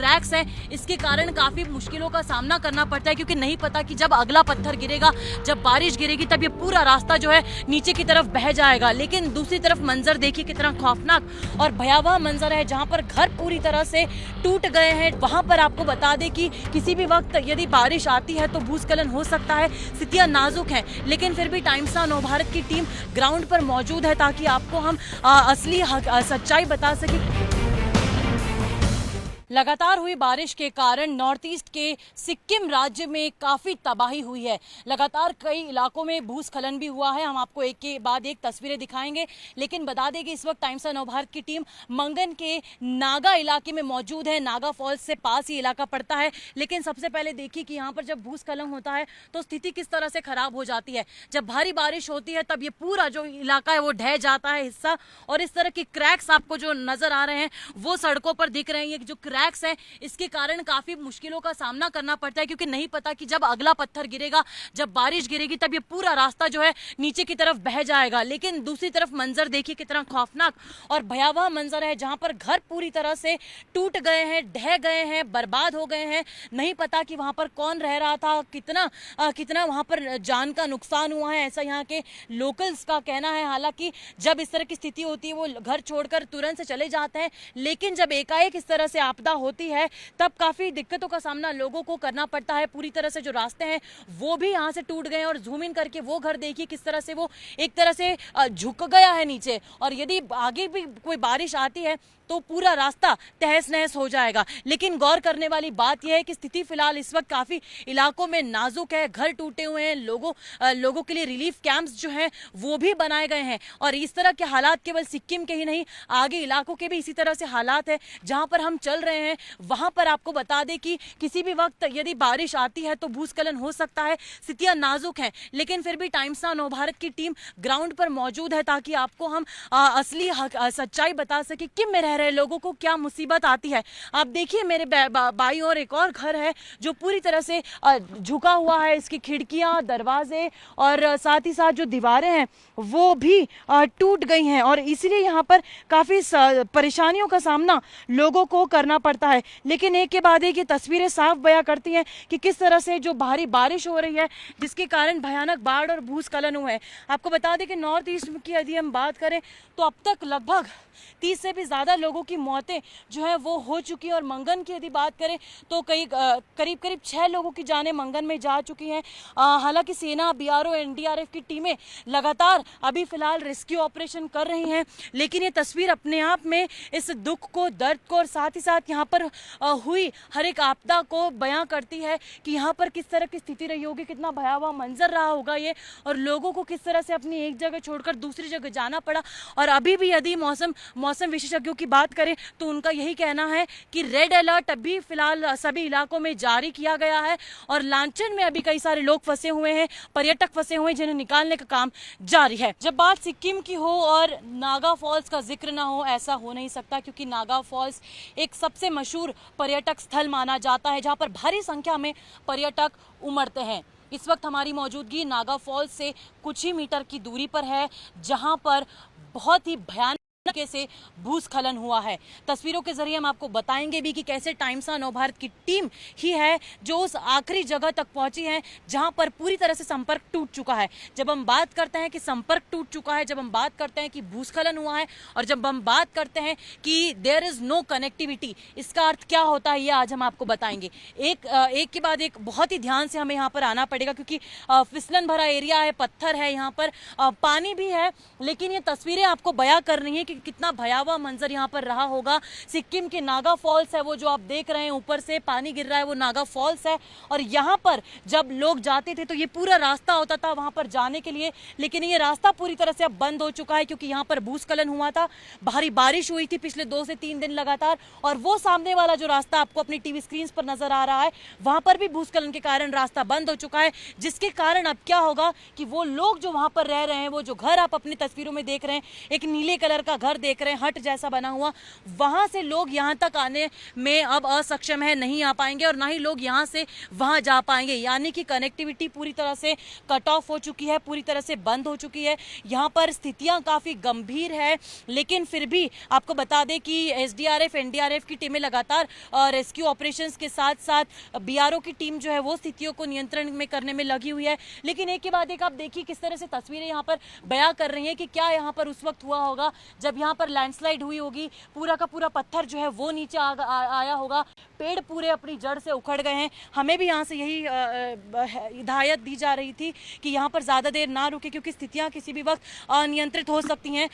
Cracks हैं इसके कारण काफ़ी मुश्किलों का सामना करना पड़ता है, क्योंकि नहीं पता कि जब अगला पत्थर गिरेगा, जब बारिश गिरेगी, तब ये पूरा रास्ता जो है नीचे की तरफ बह जाएगा। लेकिन दूसरी तरफ मंजर देखिए कितना खौफनाक और भयावह मंजर है, जहाँ पर घर पूरी तरह से टूट गए हैं। वहाँ पर आपको बता दें कि किसी भी वक्त यदि बारिश आती है तो भूस्खलन हो सकता है। स्थितियाँ नाजुक हैं, लेकिन फिर भी टाइम्स नाउ नव भारत की टीम ग्राउंड पर मौजूद है ताकि आपको हम असली सच्चाई बता सकें। लगातार हुई बारिश के कारण नॉर्थ ईस्ट के सिक्किम राज्य में काफ़ी तबाही हुई है। लगातार कई इलाकों में भूस्खलन भी हुआ है। हम आपको एक के बाद एक तस्वीरें दिखाएंगे, लेकिन बता दें कि इस वक्त टाइम्स नव भारत की टीम मंगन के नागा इलाके में मौजूद है। नागा फॉल्स से पास ही इलाका पड़ता है। लेकिन सबसे पहले देखिए कि यहाँ पर जब भूस्खलन होता है तो स्थिति किस तरह से खराब हो जाती है। जब भारी बारिश होती है तब ये पूरा जो इलाका है वो ढह जाता है हिस्सा, और इस तरह की क्रैक्स आपको जो नजर आ रहे हैं वो सड़कों पर दिख रहे हैं। ये जो क्रैक्स हैं इसके कारण काफी मुश्किलों का सामना करना पड़ता है, क्योंकि नहीं पता कि जब अगला पत्थर गिरेगा, जब बारिश गिरेगी, तब ये पूरा रास्ता जो है नीचे की तरफ बह जाएगा। लेकिन दूसरी तरफ मंजर देखिए कितना खौफनाक और भयावह मंजर है, जहां पर घर पूरी तरह से टूट गए हैं, ढह गए हैं, बर्बाद हो गए हैं। नहीं पता कि वहां पर कौन रह रहा था, कितना वहां पर जान का नुकसान हुआ है, ऐसा यहाँ के लोकल्स का कहना है। हालांकि जब इस तरह की स्थिति होती है वो घर छोड़कर तुरंत से चले जाते हैं, लेकिन जब एकाएक इस तरह से आपदा होती है तब काफी दिक्कतों का सामना लोगों को करना पड़ता है। पूरी तरह से जो रास्ते हैं वो भी यहाँ से टूट गए हैं, और जूम इन करके वो घर देखिए किस तरह से वो एक तरह से झुक गया है नीचे, और यदि आगे भी कोई बारिश आती है तो पूरा रास्ता तहस नहस हो जाएगा। लेकिन गौर करने वाली बात यह है कि स्थिति फिलहाल इस वक्त काफी इलाकों में नाजुक है। घर टूटे हुए हैं, लोगों के लिए रिलीफ कैंप्स जो हैं वो भी बनाए गए हैं, और इस तरह के हालात केवल सिक्किम के ही नहीं, आगे इलाकों के भी इसी तरह से हालात है। जहां पर हम चल रहे हैं वहां पर आपको बता दें कि किसी भी वक्त यदि बारिश आती है तो भूस्खलन हो सकता है। स्थितियां नाजुक हैं, लेकिन फिर भी टाइम्स नाउ नव भारत की टीम ग्राउंड पर मौजूद है ताकि आपको हम असली सच्चाई बता सके कि में रह रहे लोगों को क्या मुसीबत आती है। आप देखिए मेरे बाई और एक और घर है जो पूरी तरह से झुका हुआ है। इसकी खिड़कियां, दरवाजे और साथ ही साथ जो दीवारें हैं वो भी टूट गई हैं, और इसीलिए यहाँ पर काफ़ी परेशानियों का सामना लोगों को करना पड़ता है। लेकिन एक के बाद एक ये तस्वीरें साफ बयां करती हैं कि किस तरह से जो भारी बारिश हो रही है जिसके कारण भयानक बाढ़ और भूस्खलन हुए हैं। आपको बता दें कि नॉर्थ ईस्ट की यदि हम बात करें तो अब तक लगभग 30 से भी ज़्यादा लोगों की मौतें जो है वो हो चुकी हैं, और मंगन की यदि बात करें तो करीब 6 लोगों की जानें मंगन में जा चुकी हैं। हालांकि सेना, बीआरओ, एनडीआरएफ की टीमें लगातार अभी फिलहाल रेस्क्यू ऑपरेशन कर रही हैं। लेकिन ये तस्वीर अपने आप में इस दुख को, दर्द को और साथ ही साथ यहाँ पर हुई हर एक आपदा को बयां करती है कि यहाँ पर किस तरह की स्थिति रही होगी, कितना भयावह मंजर रहा होगा ये, और लोगों को किस तरह से अपनी एक जगह छोड़कर दूसरी जगह जाना पड़ा। और अभी भी यदि मौसम विशेषज्ञों की बात करें तो उनका यही कहना है कि रेड अलर्ट अभी फिलहाल सभी इलाकों में जारी किया गया है, और लांचन में अभी कई सारे लोग फंसे हुए हैं, पर्यटक फंसे हुए हैं, जिन्हें निकालने का काम जारी है। जब बात सिक्किम की हो और नागा फॉल्स का जिक्र ना हो, ऐसा हो नहीं सकता, क्योंकि नागा फॉल्स एक सबसे मशहूर पर्यटक स्थल माना जाता है, जहां पर भारी संख्या में पर्यटक उमड़ते हैं। इस वक्त हमारी मौजूदगी नागा फॉल्स से कुछ ही मीटर की दूरी पर है, जहां पर बहुत ही भयानक तरीके से भूस्खलन हुआ है। तस्वीरों के जरिए हम आपको बताएंगे भी कि कैसे टाइम्स नाउ नव भारत की टीम ही है जो उस आखिरी जगह तक पहुंची है जहां पर पूरी तरह से संपर्क टूट चुका है। जब हम बात करते हैं कि संपर्क टूट चुका है, जब हम बात करते हैं कि भूस्खलन हुआ है, और जब हम बात करते हैं कि देयर इज नो कनेक्टिविटी, इसका अर्थ क्या होता है ये आज हम आपको बताएंगे। एक के बाद एक बहुत ही ध्यान से हमें यहाँ पर आना पड़ेगा, क्योंकि फिसलन भरा एरिया है, पत्थर है, यहाँ पर पानी भी है। लेकिन ये तस्वीरें आपको बयां कर रही है कि कितना भयावह मंजर यहाँ पर रहा होगा। सिक्किम के नागा फॉल्स है वो जो आप देख रहे हैं, ऊपर से पानी गिर रहा है, वो नागा फॉल्स है। और यहाँ पर जब लोग जाते थे तो ये पूरा रास्ता होता था वहाँ पर जाने के लिए, लेकिन ये रास्ता पूरी तरह से अब बंद हो चुका है, क्योंकि यहाँ पर भूस्खलन हुआ था, भारी बारिश हुई थी पिछले 2 से 3 दिन लगातार, और वो सामने वाला जो रास्ता आपको अपनी टीवी स्क्रीन पर नजर आ रहा है वहाँ पर भी भूस्खलन के कारण रास्ता बंद हो चुका है। जिसके कारण अब क्या होगा कि वो लोग जो वहाँ पर रह रहे हैं, वो जो घर आप अपनी तस्वीरों में देख रहे हैं, एक नीले कलर का घर घर देख रहे हैं हट जैसा बना हुआ, वहां से लोग यहां तक आने में अब असक्षम है, नहीं आ पाएंगे और ना ही लोग यहां से वहां जा पाएंगे। यानी कि कनेक्टिविटी पूरी तरह से कट ऑफ हो चुकी है, पूरी तरह से बंद हो चुकी है। यहाँ पर स्थितियां काफी गंभीर है, लेकिन फिर भी आपको बता दें कि एसडीआरएफ एनडीआरएफ की टीमें लगातार रेस्क्यू ऑपरेशंस के साथ साथ बीआरओ की टीम जो है वो स्थितियों को नियंत्रण में करने में लगी हुई है। लेकिन एक के बाद एक आप देखिए किस तरह से तस्वीरें यहाँ पर बयां कर रही हैं कि क्या यहाँ पर उस वक्त हुआ होगा जब यहाँ पर लैंडस्लाइड हुई होगी, पूरा का पूरा पत्थर जो है वो नीचे आया होगा, पेड़ पूरे अपनी जड़ से उखड़ गए हैं। हमें भी यहाँ से यही हिदायत दी जा रही थी कि यहाँ पर ज़्यादा देर ना रुके, क्योंकि स्थितियाँ किसी भी वक्त अनियंत्रित हो सकती हैं।